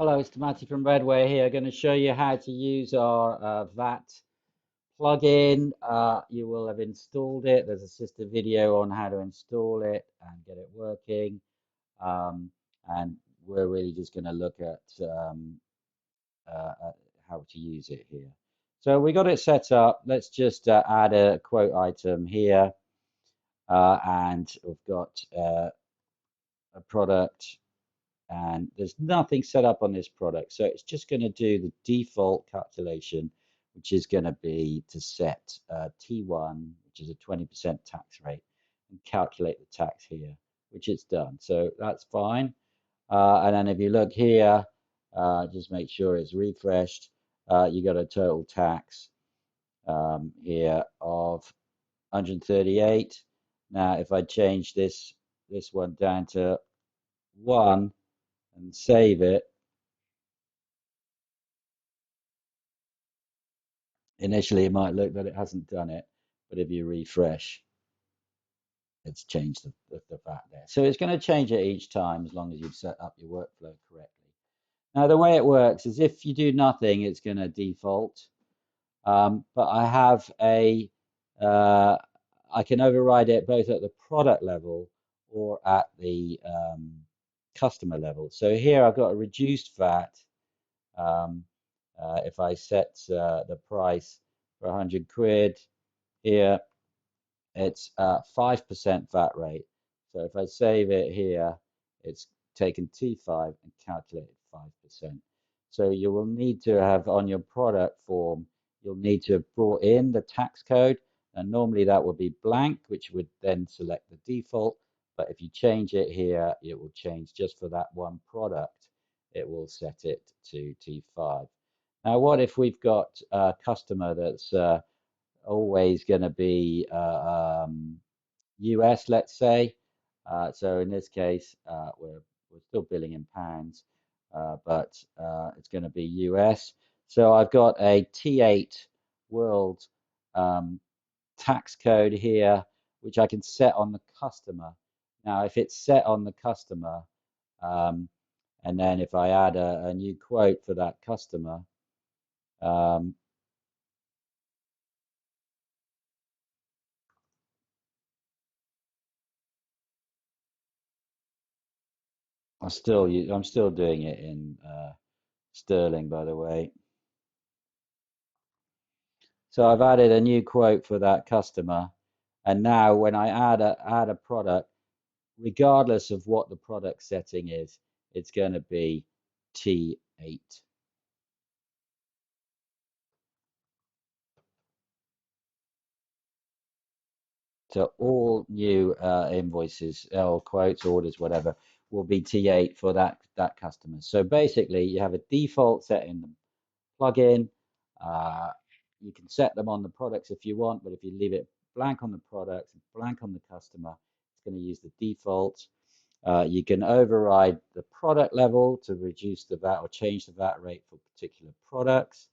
Hello, it's Matty from Redway here. Going to show you how to use our VAT plugin. You will have installed it. There's a sister video on how to install it and get it working. And we're really just going to look at how to use it here. So we got it set up. Let's just add a quote item here. And we've got a product. And there's nothing set up on this product. So it's just going to do the default calculation, which is going to be to set T1, which is a 20% tax rate, and calculate the tax here, which it's done. So that's fine. And then if you look here, just make sure it's refreshed. You got a total tax here of 138. Now, if I change this one down to 1, and save it, initially it might look that it hasn't done it, but if you refresh, it's changed the VAT there. So it's going to change it each time as long as you've set up your workflow correctly. Now the way it works is if you do nothing, it's going to default. But I have I can override it both at the product level or at the customer level. So here I've got a reduced VAT. If I set the price for 100 quid here, it's 5% VAT rate. So if I save it here, it's taken T5 and calculated 5%. So you will need to have on your product form, you'll need to have brought in the tax code. And normally that would be blank, which would then select the default. But if you change it here, it will change just for that one product. It will set it to T5. Now, what if we've got a customer that's always going to be US, let's say? So in this case, we're still billing in pounds, but it's going to be US. So I've got a T8 world tax code here, which I can set on the customer. Now, if it's set on the customer, and then if I add a new quote for that customer, um, I'm still doing it in sterling, by the way. So I've added a new quote for that customer, and now when I add a product, regardless of what the product setting is, it's going to be T8. So all new invoices or quotes, orders, whatever, will be T8 for that customer. So basically, you have a default set in the plugin. Uh, you can set them on the products if you want, but if you leave it blank on the products, blank on the customer, it's going to use the default. You can override the product level to reduce the VAT or change the VAT rate for particular products.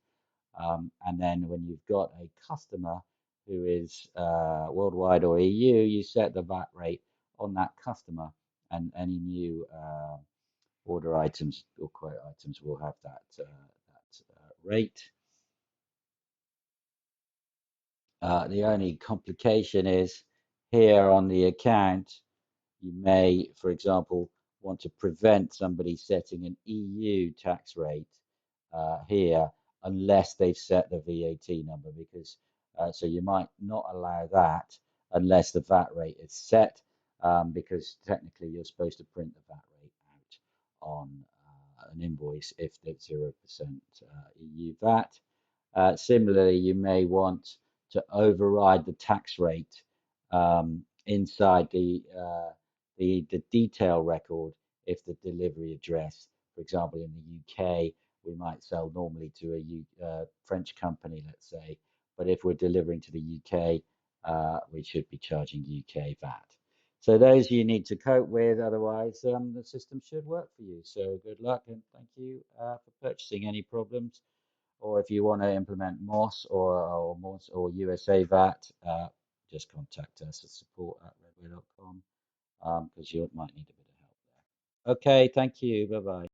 And then when you've got a customer who is worldwide or EU, you set the VAT rate on that customer, and any new order items or quote items will have that rate. The only complication is here on the account, you may, for example, want to prevent somebody setting an EU tax rate here unless they've set the VAT number, because so you might not allow that unless the VAT rate is set, because technically you're supposed to print the VAT rate out on an invoice if it's 0% EU VAT. Similarly, you may want to override the tax rate inside the detail record if the delivery address, for example, in the UK, we might sell normally to a French company, let's say, but if we're delivering to the UK, we should be charging UK VAT. So those you need to cope with, otherwise the system should work for you. So good luck and thank you for purchasing. Any problems? Or if you want to implement MOS or USA VAT, just contact us at support@redway.com because you might need a bit of help there. Okay, thank you. Bye bye.